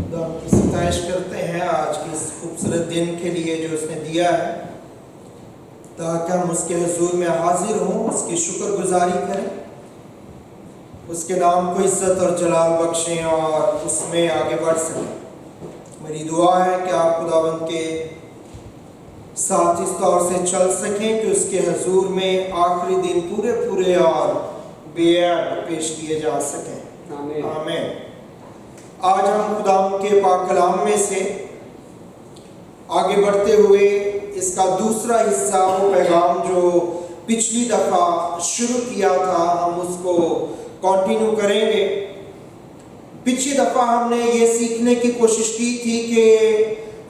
خدا کی ستائش کرتے ہیں آج کے اس خوبصورت دن کے لیے جو اس نے دیا ہے، تاکہ ہم اس کے حضور میں حاضر ہوں، اس کی شکر گزاری کریں، اس کے نام کو عزت اور جلال بخشیں اور اس میں آگے بڑھ سکیں۔ میری دعا ہے کہ آپ خداوند کے ساتھ اس طور سے چل سکیں کہ اس کے حضور میں آخری دن پورے اور بے عیب پیش کیے جا سکیں۔ آمین۔ آج ہم خداوند کے پاک کلام میں سے آگے بڑھتے ہوئے اس کا دوسرا حصہ، وہ پیغام جو پچھلی دفعہ شروع کیا تھا، ہم اس کو کنٹینیو کریں گے۔ پچھلی دفعہ ہم نے یہ سیکھنے کی کوشش کی تھی کہ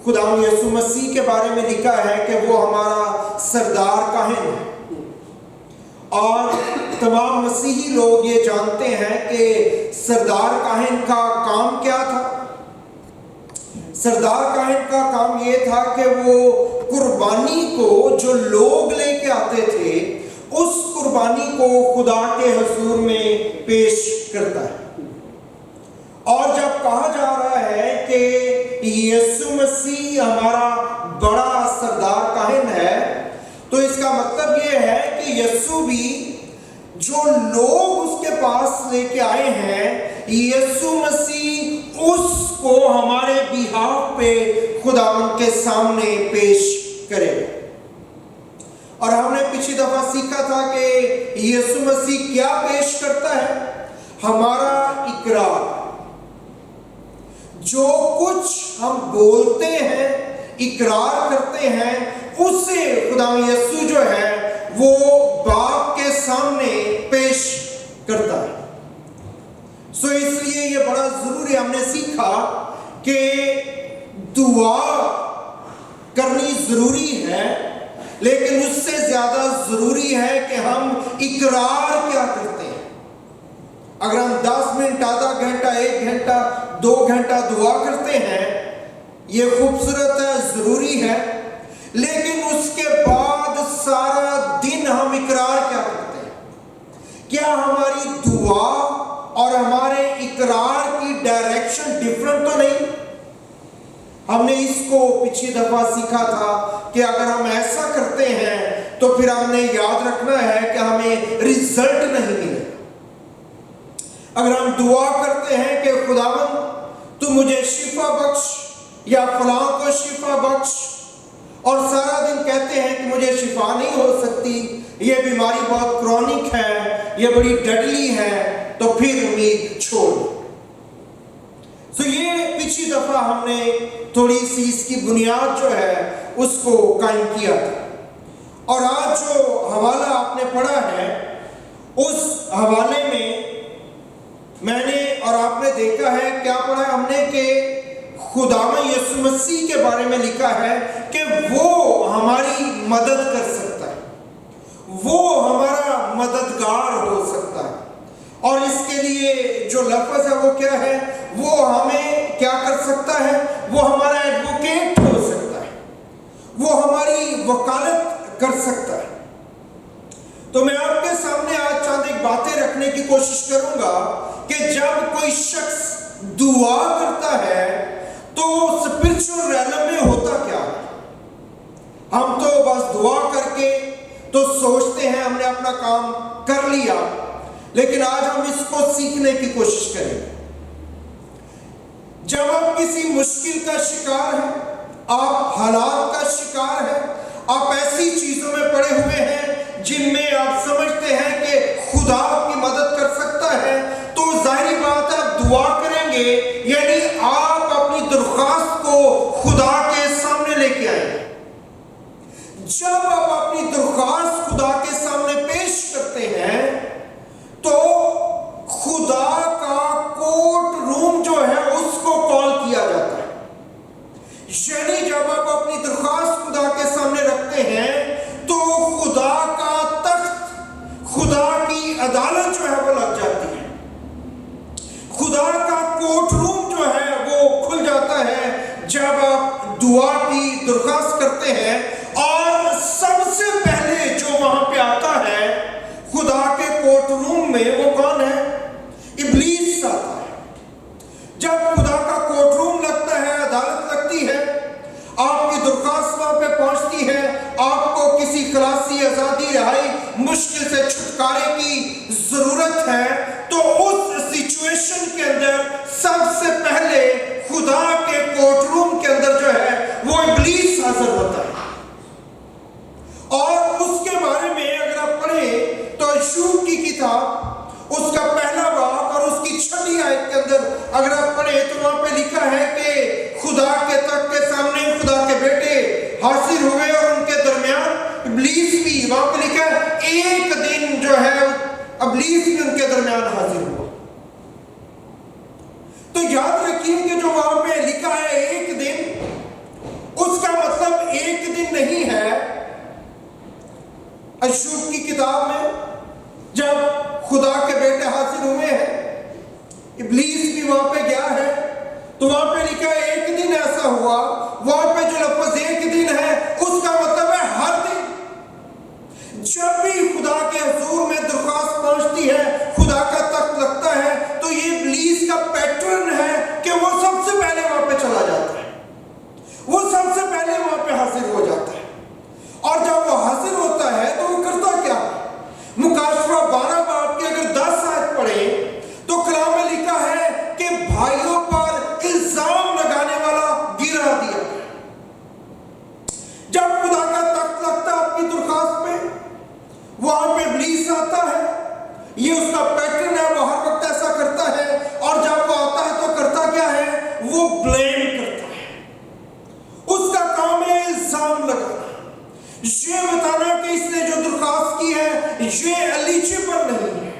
خداوند یسوع مسیح کے بارے میں لکھا ہے کہ وہ ہمارا سردار کاہن ہے، اور تمام مسیحی لوگ یہ جانتے ہیں کہ سردار کاہن کا کام کیا تھا۔ سردار کاہن کا کام یہ تھا کہ وہ قربانی کو جو لوگ لے کے آتے تھے، اس قربانی کو خدا کے حضور میں پیش کرتا ہے۔ اور جب کہا جا رہا ہے کہ یسوع مسیح ہمارا بڑا سردار کاہن ہے، تو اس کا مطلب یہ ہے کہ یسوع بھی جو لوگ اس کے پاس لے کے آئے ہیں، یسوع مسیح اس کو ہمارے بیہاف پہ خداوند کے سامنے پیش کرے گا۔ اور ہم نے پچھلی دفعہ سیکھا تھا کہ یسوع مسیح کیا پیش کرتا ہے؟ ہمارا اقرار۔ جو کچھ ہم بولتے ہیں، اقرار کرتے ہیں، اسے خداوند یسوع جو ہے وہ باپ کے سامنے پیش کرتا ہے۔ سو اس لیے یہ بڑا ضروری، ہم نے سیکھا کہ دعا کرنی ضروری ہے، لیکن اس سے زیادہ ضروری ہے کہ ہم اقرار کیا کرتے ہیں۔ اگر ہم 10 منٹ، آدھا گھنٹہ، 1 گھنٹہ، 2 گھنٹہ دعا کرتے ہیں، یہ خوبصورت ہے، ضروری ہے، لیکن اس کے بعد سارا دن ہم اقرار کیا کرتے ہیں؟ کیا ہماری دعا اور ہمارے اقرار کی ڈائریکشن ڈیفرنٹ تو نہیں؟ ہم نے اس کو پچھلی دفعہ سیکھا تھا کہ اگر ہم ایسا کرتے ہیں تو پھر ہم نے یاد رکھنا ہے کہ ہمیں ریزلٹ نہیں ملے۔ اگر ہم دعا کرتے ہیں کہ خداوند تو مجھے شفا بخش یا فلاں کو شفا بخش، اور سارا دن کہتے ہیں کہ مجھے شفا نہیں ہو سکتی، یہ بیماری بہت کرونک ہے، یہ بڑی ڈڈلی ہے، تو پھر امید چھوڑ۔ سو یہ پچھلی دفعہ ہم نے تھوڑی سی اس کی بنیاد جو ہے اس کو قائم کیا تھا۔ اور آج جو حوالہ آپ نے پڑھا ہے، اس حوالے میں نے اور آپ نے دیکھا ہے، کیا پڑھا ہم نے کہ خداوند یسوع مسیح کے بارے میں لکھا ہے کہ وہ ہماری مدد کر سکتا ہے، وہ ہمارا مددگار ہو سکتا ہے۔ اور اس کے لیے جو لفظ ہے وہ کیا ہے؟ وہ ہمیں کیا کر سکتا ہے؟ وہ ہمارا ایڈوکیٹ ہو سکتا ہے، وہ ہماری وکالت کر سکتا ہے۔ تو میں آپ کے سامنے آج چند ایک باتیں رکھنے کی کوشش کروں گا کہ جب کوئی شخص دعا کرتا ہے تو اسپرچول ریلم میں ہوتا کیا ہے؟ ہم تو بس دعا کر کے تو سوچتے ہیں ہم نے اپنا کام کر لیا، لیکن آج ہم اس کو سیکھنے کی کوشش کریں۔ جب آپ کسی مشکل کا شکار ہیں، آپ حالات کا شکار ہیں، آپ ایسی چیزوں میں پڑے ہوئے ہیں جن میں آپ سمجھتے ہیں کہ خدا آپ کی مدد کر سکتا ہے، تو ظاہری بات ہے آپ دعا کریں گے، یعنی آپ اپنی درخواست کو خدا کے سامنے لے کے آئیں گے۔ جب آپ اپنی درخواست خدا کے سامنے پیش کرتے ہیں تو خدا کا کورٹ روم جو ہے اس کو کال کیا جاتا ہے۔ یعنی جب آپ اپنی درخواست خدا کے سامنے رکھتے ہیں تو خدا کا تخت، خدا کی عدالت جو ہے وہ لگ جاتی ہے، خدا کا کورٹ روم جو ہے وہ کھل جاتا ہے جب آپ دعا کی درخواست کرتے ہیں۔ اور سب سے پہلے جو وہاں پہ آتا ہے خدا کے کورٹ روم میں، وہ کون ہے؟ ابلیس آتا ہے۔ جب خدا کا کورٹ روم چھٹکارے کی ضرورت ہے تو اس سچویشن کے اندر سب سے پہلے خدا کے کورٹ روم کے اندر جو ہے وہ ابلیس حاضر ہوتا ہے. اور اس کے بارے میں اگر آپ پڑھیں تو ایوب کی کتاب اس کا پہلا باب اور اس کی 6 آیت کے اندر اگر آپ پڑھیں تو وہاں پہ لکھا ہے کہ خدا کے تخت کے سامنے خدا کے بیٹے حاضر ہوئے اور ان کے درمیان ابلیس بھی، وہاں پہ لکھا ہے ایک دن جو ہے ابلیس بھی ان کے درمیان حاضر ہوا. تو یاد رکھیے کہ جو وہاں پہ لکھا ہے ایک دن، اس کا مطلب ایک دن نہیں ہے. ایوب کی کتاب میں جب خدا کے بیٹے حاضر ہوئے ہیں، ابلیس بھی وہاں پہ گیا ہے، تو وہاں پہ لکھا ہے ایک دن ایسا ہوا. وہاں پہ جو لفظ ایک دن ہے اس کا مطلب ہے ہر دن. جب بھی خدا کے حضور میں درخواست پہنچتی ہے، خدا کا تخت لگتا ہے، تو یہ ابلیس کا پیٹرن ہے کہ وہ سب سے پہلے وہاں پہ چلا جاتا ہے، وہ سب سے پہلے وہاں پہ حاضر ہو جاتا ہے. اور جب وہ حاضر ہوتا ہے تو وہ کرتا کیا؟ مکاشفہ 12 باب کی اگر 10 آیت پڑھیں تو کلام میں لکھا ہے کہ بھائیوں پر الزام لگانے والا گرا دیا. جب خدا کا تخت لگتا ہے آپ کی درخواست پہ، وہاں پہ ابلیس آتا ہے. یہ اس کا پیٹرن ہے، وہ ہر وقت ایسا کرتا ہے. اور جب وہ آتا ہے تو کرتا کیا ہے؟ وہ بلیم کرتا ہے. اس کا کام ہے الزام لگانا، یہ بتانا کہ اس نے جو درخواست کی ہے یہ ایلیجیبل نہیں ہے،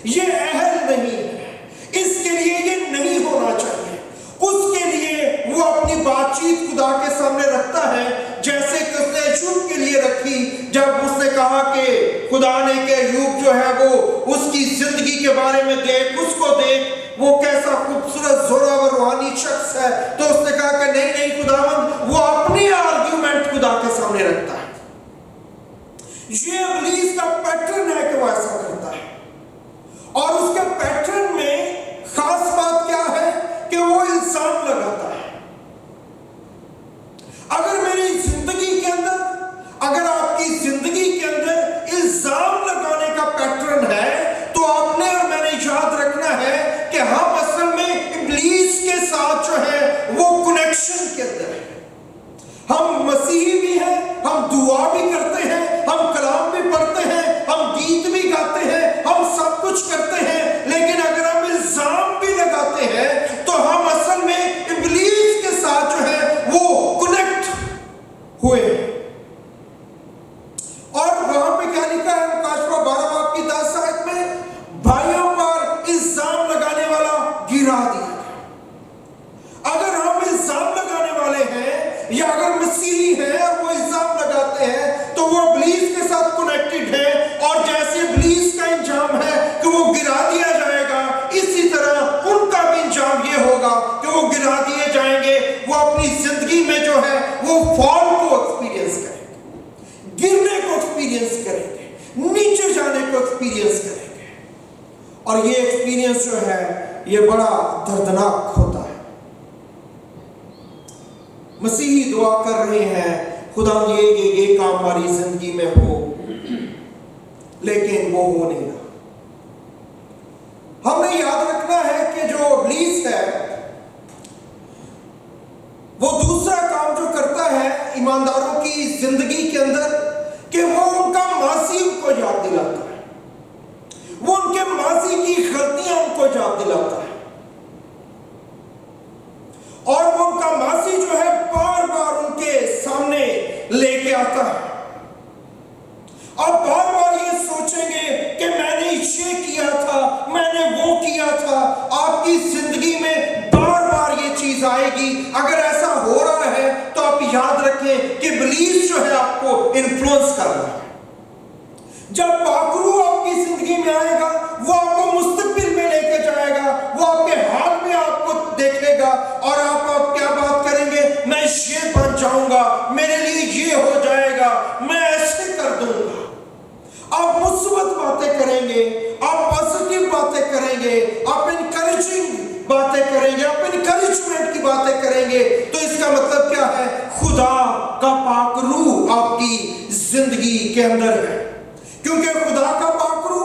یہ اہل نہیں ہے، اس کے لیے یہ نہیں ہونا چاہیے. اس کے لیے وہ اپنی بات چیت خدا کے سامنے رکھتا ہے، جیسے کہ اس نے ایوب کے لیے رکھی. جب اس نے کہا کہ خدا نے کہ ایوب جو ہے وہ اس کی زندگی کے بارے میں دیکھ، اس کو دیکھ، وہ کیسا خوبصورت زوراور روحانی شخص ہے، تو اس نے کہا کہ نہیں خداوند، وہ اپنی آرگیومنٹ خدا کے سامنے رکھتا ہے. یہ ابلیس کا پیٹرن ہے کہ وہ ایسا کرتا ہے. اور اس کے پیٹرن میں خاص بات کیا ہے کہ وہ الزام لگاتا ہے. اگر میری زندگی کے اندر، اگر آپ کی زندگی کے اندر الزام لگانے کا پیٹرن ہے تو آپ نے اور میں نے یاد رکھنا ہے کہ ہم اصل میں ابلیس کے ساتھ جو ہے وہ کنیکشن کے اندر ہے. ہم مسیحی بھی ہیں، ہم دعا بھی کرتے ہیں، ہم کلام بھی پڑھتے ہیں، ہم گیت بھی گاتے ہیں، ہم سب کچھ کرتے ہیں، لیکن اگر ہم الزام بھی لگاتے ہیں تو ہم اصل میں ابلیس کے ساتھ جو ہے وہ کنیکٹ ہوئے. اور وہاں پہ کیا لکھا ہے مکاشفہ 12 باب کی 10 آیت میں؟ بھائیوں پر الزام لگانے والا گرا دیا. اگر ہم الزام لگانے والے ہیں یا اگر مسیحی ہیں اور وہ الزام لگاتے ہیں تو وہ ابلیس کے ساتھ کنیکٹڈ ہے. اور جیسے ابلیس کا انجام ہے کہ وہ گرا دیا جائے گا، اسی طرح ان کا بھی انجام یہ ہوگا کہ وہ گرا دیے جائیں گے. وہ اپنی زندگی میں جو ہے وہ فال کو ایکسپیرینس کریں گے، گرنے کو ایکسپیرینس کریں گے، نیچے جانے کو ایکسپیرینس کریں گے. اور یہ ایکسپیرینس جو ہے یہ بڑا دردناک ہوتا ہے. مسیحی دعا کر رہے ہیں خدا یہ کام ہماری زندگی میں ہو، لیکن وہ ہو نہیں رہا. ہم نے یاد رکھنا ہے کہ جو ابلیس ہے وہ دوسرا کام جو کرتا ہے ایمانداروں کی زندگی کے اندر کہ وہ ان کا ماضی ان کو یاد دلاتا ہے، وہ ان کے ماضی کی غلطیاں ان کو یاد دلاتا ہے. اور وہ ان کا ماضی جو ہے بار بار ان کے سامنے لے کے آتا ہے. اور بار بار یہ سوچیں گے کہ میں نے یہ کیا تھا، میں نے وہ کیا تھا. آپ کی زندگی میں بار بار یہ چیز آئے گی. اگر ایسا ہو رہا ہے تو آپ یاد رکھیں کہ ابلیس جو ہے آپ کو انفلوئنس کر رہا ہے. جب پاکرو آپ کی زندگی میں آئے گا وہ آپ کو مستقبل میں لے کے جائے گا، وہ آپ کے حال میں آپ کو دیکھے گا اور آپ کیا بات کریں گے؟ میں یہ بن جاؤں گا، میرے لیے یہ ہو جائے گا، میں ایسے کر دوں گا. آپ مثبت باتیں کریں گے، آپ پازیٹیو باتیں کریں گے، آپ انکریجنگ باتیں کریں گے، آپ انکریجمنٹ کی باتیں کریں گے. تو اس کا مطلب کیا ہے؟ خدا کا پاک روح آپ کی زندگی کے اندر ہے. کیونکہ خدا کا پاک روح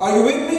Are you with me?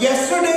yesterday,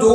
2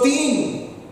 3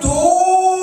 2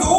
2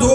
2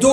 2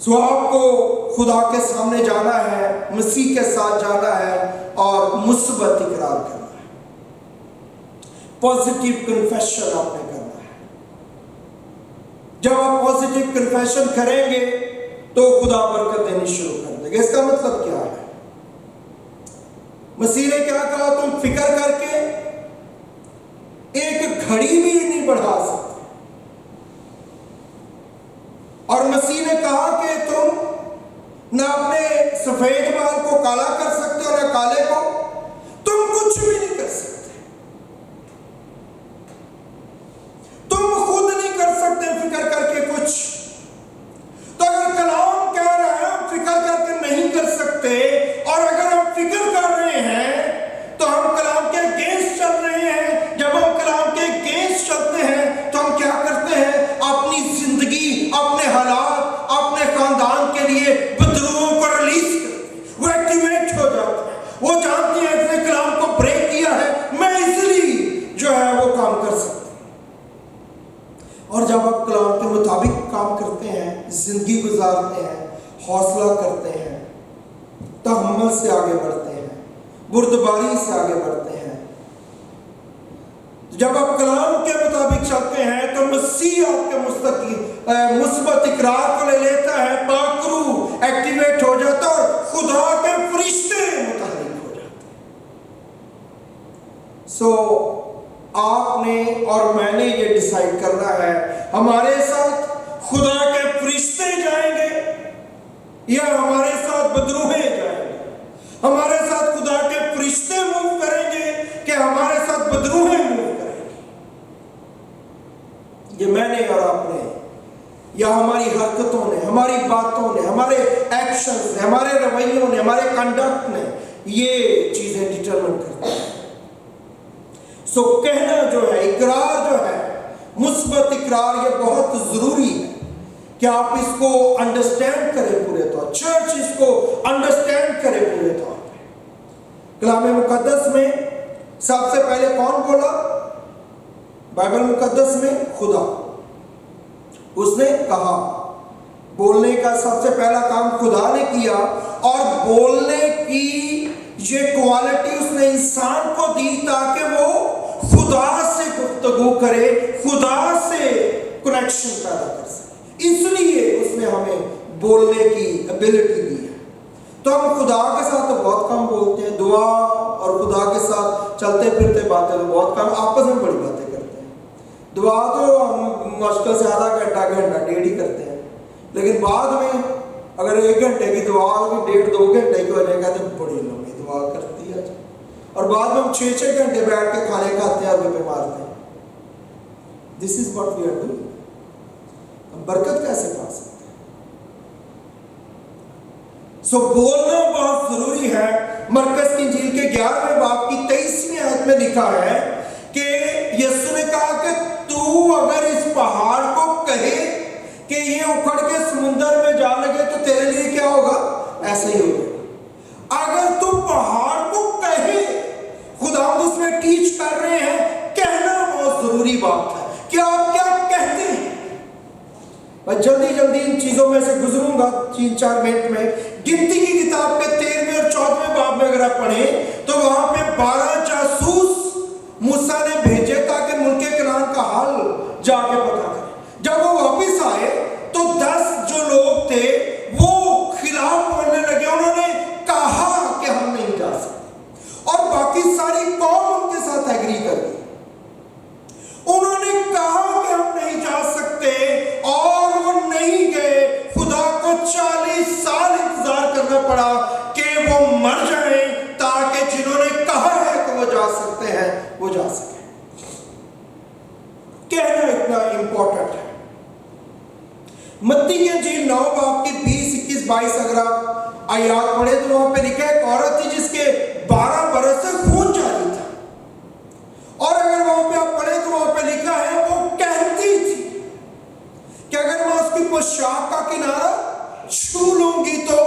سو آپ کو خدا کے سامنے جانا ہے، مسیح کے ساتھ جانا ہے اور مثبت اقرار کرنا ہے، پازیٹیو کنفیشن آپ نے کرنا ہے۔ جب آپ پازیٹیو کنفیشن کریں گے تو خدا برکت دینی شروع کر دے گا۔ اس کا مطلب کیا ہے؟ مسیح نے کیا کہا؟ تم فکر کر کے ایک گھڑی بھی نہیں بڑھا سکتے، اور مسیح نے کہا کہ تم نہ اپنے سفید بال کو کالا کر سکتے اور نہ کالے کو، تم کچھ بھی نہیں کر سکتے، تم خود نہیں کر سکتے فکر کر کے کچھ۔ تو اگر کلام کہہ رہا ہے ہم فکر کر کے نہیں کر سکتے، اور اگر ہم فکر کر رہے ہیں تو ہم کلام کے اگینسٹ چل رہے ہیں۔ جب ہم کلام کے اگینسٹ چلتے ہیں تو ہم کیا کرتے ہیں؟ اپنی زندگی، اپنے حالات، اپنے خاندان کے لیے بدروؤں کو ریلیز کرتے ہیں، وہ ایکٹیویٹ ہو جاتے ہیں، وہ جانتے ہیں اس نے کلام کو بریک کیا ہے، میں ایزیلی جو ہے وہ کام کر سکتا ہوں۔ اور جب آپ کلام کے مطابق کام کرتے ہیں، زندگی گزارتے ہیں، حوصلہ کرتے ہیں، تحمل سے آگے بڑھتے ہیں، بردباری سے آگے بڑھتے ہیں، جب آپ کلام کے مطابق چلتے ہیں تو مسیح آپ کے مثبت اقرار کو لے لیتا ہے، پاکرو ایکٹیویٹ ہو جاتا ہے اور خدا کے فرشتے متحرک ہو جاتے ہیں۔ سو آپ نے اور میں نے یہ ڈیسائیڈ کرنا ہے، ہمارے ساتھ خدا کے فرشتے جائیں گے یا ہمارے ساتھ بدروہیں جائیں گے؟ ہمارے ساتھ خدا کے فرشتے موو کریں گے کہ ہمارے ساتھ بدروہیں موو کریں گے؟ یہ میں نے اور آپ نے، یا ہماری حرکتوں نے، ہماری باتوں نے، ہمارے ایکشنز نے، ہمارے رویوں نے، ہمارے کنڈکٹ نے یہ چیزیں ڈٹرمن کرتی ہیں۔ سو کہنا جو ہے، اقرار جو ہے، مثبت اقرار، یہ بہت ضروری ہے کہ آپ اس کو انڈرسٹینڈ کریں پورے طور، چرچ اس کو انڈرسٹینڈ کرے پورے طور پہ۔ کلام مقدس میں سب سے پہلے کون بولا؟ بائبل مقدس میں خدا، اس نے کہا، بولنے کا سب سے پہلا کام خدا نے کیا، اور بولنے کی یہ کوالٹی اس نے انسان کو دی تاکہ وہ خدا سے گفتگو کرے، خدا سے کنیکشن پیدا کر سکے۔ اس لیے اس نے ہمیں بولنے کی ایبلٹی دی ہے۔ تو ہم خدا کے ساتھ تو بہت کم بولتے ہیں، دعا اور خدا کے ساتھ چلتے پھرتے باتیں تو بہت کم، آپس میں بڑی باتیں کرتے ہیں۔ دعا تو ہم مشکل سے آدھا گھنٹہ ڈیڑھ ہی کرتے ہیں، لیکن بعد میں اگر 1 گھنٹے کی دعا ہوگی 1.5-2 گھنٹے کی ہو جائے گا تو بڑی لمبی دعا کرتی ہے، اور بعد میں ہم 6 گھنٹے بیٹھ کے کھانے کھاتے ہیں اور گپے مارتے ہیں۔ This is what we are doing. ہم برکت کیسے پا سکتے ہیں؟ سو بولنا بہت ضروری ہے۔ مرکز کی انجیل کے 11ویں باب کی 23ویں آیت میں لکھا ہے کہ یسوع نے کہا کہ تو اگر اس پہاڑ کو کہے کہ یہ اکھڑ کے سمندر میں جا لگے تو تیرے لیے کیا ہوگا؟ ایسا ہی ہوگا۔ اگر تو پہاڑ کو کہے، خدا اس میں ٹیچ کر رہے ہیں، کہنا بہت ضروری بات ہے کہ آپ کیا کہتے ہیں۔ میں جلدی ان چیزوں میں سے گزروں گا 3-4 منٹ میں۔ گنتی کی کتاب کے 13ویں اور 14ویں باب میں اگر آپ پڑھیں تو وہاں پہ 12 جاسوس موسیٰ نے بھیجے تاکہ ملک کنعان کا حال جا کے پتا کریں۔ جب وہ واپس آئے تو 10 جو لوگ تھے وہ خلاف بولنے لگے، انہوں نے کہا کہ ہم نہیں جا سکتے، اور باقی ساری قوم ان کے ساتھ ایگری کر گئی۔ انہوں نے کہا کہ ہم نہیں جا سکتے اور وہ نہیں گئے۔ خدا کو 40 سال انتظار کرنا پڑا کہ وہ مر جائیں تاکہ جنہوں نے کہا ہے کہ وہ جا سکتے ہیں وہ جا سکیں۔ کہنا اتنا امپورٹنٹ ہے۔ متی کی انجیل 9 باب کی 20, 21, 22 اگر آپ آیات پڑھے تو وہاں پہ لکھا ہے ایک عورت تھی جس کے 12 برس سے خون جاری تھا، اور اگر وہاں پہ آپ پڑھیں تو وہاں پہ لکھا ہے وہ کہتی تھی کہ اگر میں اس کی پوشاک کا کنارہ چھو لوں گی تو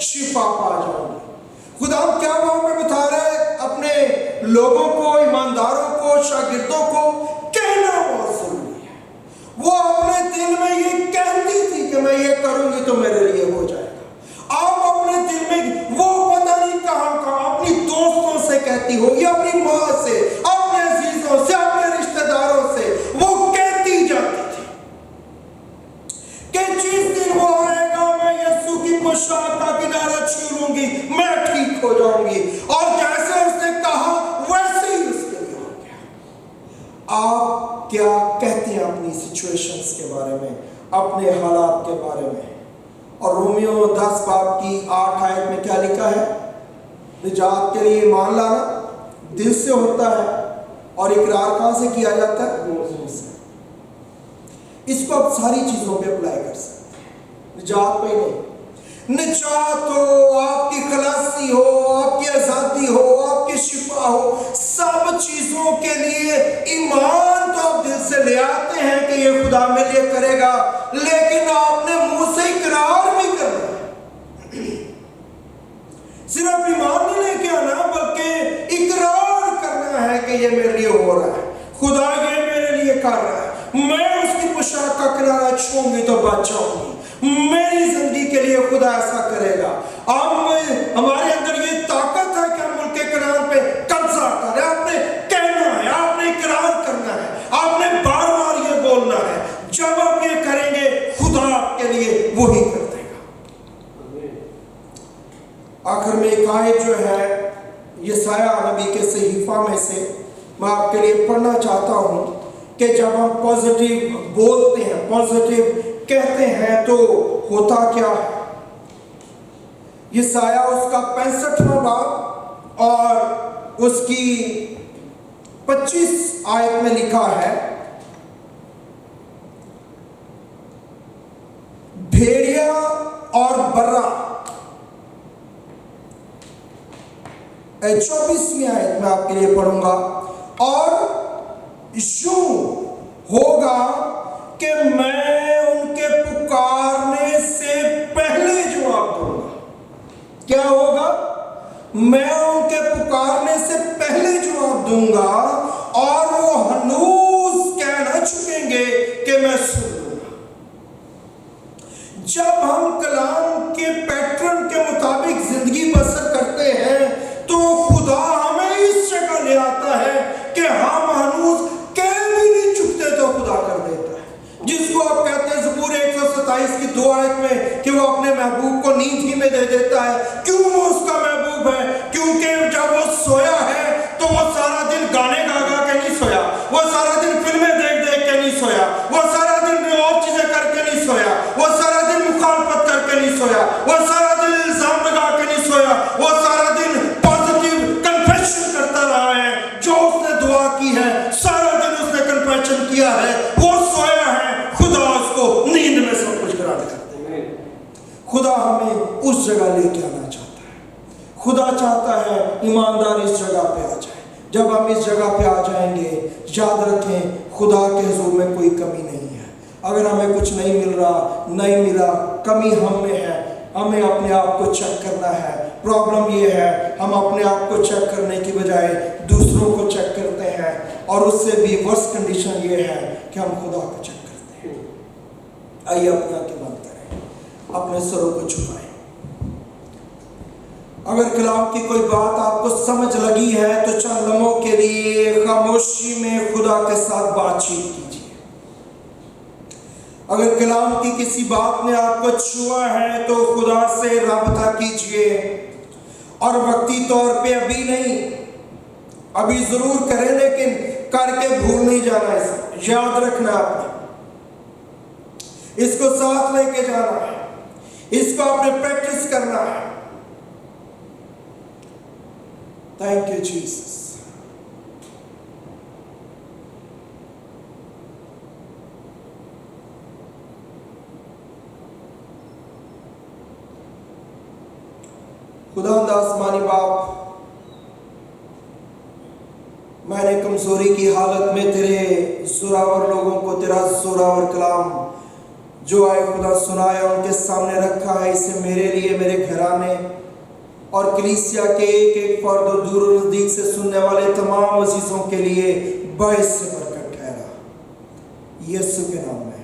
شفا پا جاؤں گی۔ خدا کیا وہاں پہ بتا رہا ہے اپنے لوگوں کو، ایمانداروں کو، شاگردوں کو؟ کہنا بہت ضروری ہے۔ وہ اپنے دل دل میں یہ کہتی تھی کہ میں یہ کروں گی تو میرے لیے ہو جائے گا، آپ اپنے دل میں وہ پتہ نہیں کہاں اپنی دوستوں سے کہتی ہو یا اپنی ماں سے، اپنے عزیزوں سے، اپنے رشتہ داروں سے وہ کہتی جاتی تھی کہ جس دن وہ آئے گا میں یسوع کی پوشاک کا کنارہ چھو لوں گی، میں ٹھیک ہو جاؤں گی، اور جیسے اس نے کہا ویسے ہی اس کے لیے ہو گیا۔ آپ کیا کہتے ہیں اپنی سچویشنز کے بارے میں، اپنے حالات کے بارے میں؟ اور رومیو 10 باب کی 8 آیت میں کیا لکھا ہے؟ نجات کے لیے ایمان لانا دل سے ہوتا ہے اور اقرار کہاں سے کیا جاتا ہے؟ منہ سے۔ اس کو آپ ساری چیزوں پہ اپلائی کر سکتے ہیں، نجات پہ نہیں۔ نجات ہو، آپ کی خلاصی ہو، آپ کی آزادی ہو، آپ کی شفا ہو، سب چیزوں کے لیے ایمان تو آپ دل سے لے آتے ہیں کہ یہ خدا میرے لیے کرے گا، لیکن آپ نے منہ سے اقرار بھی کرنا ہے۔ صرف ایمان نہیں لے کے آنا بلکہ اقرار کرنا ہے کہ یہ میرے لیے ہو رہا ہے، خدا یہ میرے لیے کر رہا ہے، میں اس کی پوشاک کا کنارہ چھوؤں گی تو بچ جاؤں گی، میری زندگی کے لیے خدا ایسا کرے گا۔ ہمارے اندر یہ طاقت ہے کہ ہم ملک کنعان پہ قبضہ کریں۔ آپ نے کہنا ہے، آپ نے اقرار کرنا ہے، آپ نے بار بار یہ بولنا ہے۔ جب آپ یہ کریں گے خدا آپ کے لیے وہی کر دے گا۔ آخر میں ایک آیت جو ہے یسایہ نبی کے صحیفہ میں سے میں آپ کے لیے پڑھنا چاہتا ہوں کہ جب ہم پازیٹیو بولتے ہیں، پازیٹیو کہتے ہیں تو ہوتا کیا ہے۔ یسایہ اس کا 65واں باب اور اس کی 25 آیت میں لکھا ہے، بھیڑیا اور برا۔ 24ویں آیت میں آپ کے لیے پڑھوں گا، اور یوں ہوگا کہ میں ان کے پکارنے سے پہلے جواب دوں گا۔ کیا ہوگا؟ میں ان کے پکارنے سے پہلے جواب دوں گا، اور وہ ہنوز کہہ نہ چکیں گے کہ میں سن لوں گا۔ جب ہم کلام کے پیٹرن کے مطابق زندگی بسر کرتے ہیں تو خدا ہمیں اس جگہ لے آتا ہے کہ ہم ہنوز کہہ بھی نہیں چکتے تو خدا کر دیتا ہے۔ جس کو آپ کہتے ہیں زبور 127 کی 2 آیت میں کہ وہ اپنے محبوب کو نیند ہی میں دے دیتا ہے۔ کیوں وہ اس کا محبوب ہے؟ کیونکہ جب وہ سویا ہے تو وہ سارا دن گانے گا گا کے نہیں سویا، وہ سارا دن فلمیں دیکھ دیکھ کے نہیں سویا، وہ سارا دن اور چیزیں کر کے نہیں سویا، وہ سارا دن مخالفت کر کے نہیں سویا، وہ سارا دن الزام لگا کے نہیں سویا، وہ سارا دن پازیٹیو کنفیشن کرتا رہا ہے۔ جو اس نے دعا کی ہے، سارا دن اس نے کنفیشن کیا ہے، وہ سویا ہے، خدا اس کو نیند میں سب کچھ گرا دیتا ہے۔ خدا ہمیں اس جگہ لے کے آنا چاہتا ہے۔ خدا چاہتا ہے ایماندار اس جگہ پہ آ جائے۔ جب ہم اس جگہ پہ آ جائیں گے، یاد رکھیں خدا کے حضور میں کوئی کمی نہیں ہے۔ اگر ہمیں کچھ نہیں مل رہا، نہیں ملا، کمی ہم میں ہے، ہمیں اپنے آپ کو چیک کرنا ہے۔ پرابلم یہ ہے ہم اپنے آپ کو چیک کرنے کی بجائے دوسروں کو چیک کرتے ہیں، اور اس سے بھی ورس کنڈیشن یہ ہے کہ ہم خدا کو چیک کرتے ہیں۔ آئیے اپنے آنکھیں بند کریں، اپنے سروں کو جھکائیں۔ اگر کلام کی کوئی بات آپ کو سمجھ لگی ہے تو چند لمحوں کے لیے خاموشی میں خدا کے ساتھ بات چیت کیجیے۔ اگر کلام کی کسی بات نے آپ کو چھوا ہے تو خدا سے رابطہ کیجیے، اور وقتی طور پہ ابھی نہیں، ابھی ضرور کریں لیکن کر کے بھول نہیں جانا، اسے یاد رکھنا، آپ نے اس کو ساتھ لے کے جانا ہے، اس کو آپ نے پریکٹس کرنا ہے۔ Thank you Jesus. خداوند آسمانی باپ، میں نے کمزوری کی حالت میں تیرے زوراور لوگوں کو تیرا زوراور کلام جو آئے خدا سنایا، ان کے سامنے رکھا ہے۔ اسے میرے لیے، میرے گھرانے اور کلیسیا کے ایک ایک فرد اور دور و نزدیک سے سننے والے تمام عزیزوں کے لیے باعث سے برکت ٹھہرا، یسوع کے نام میں۔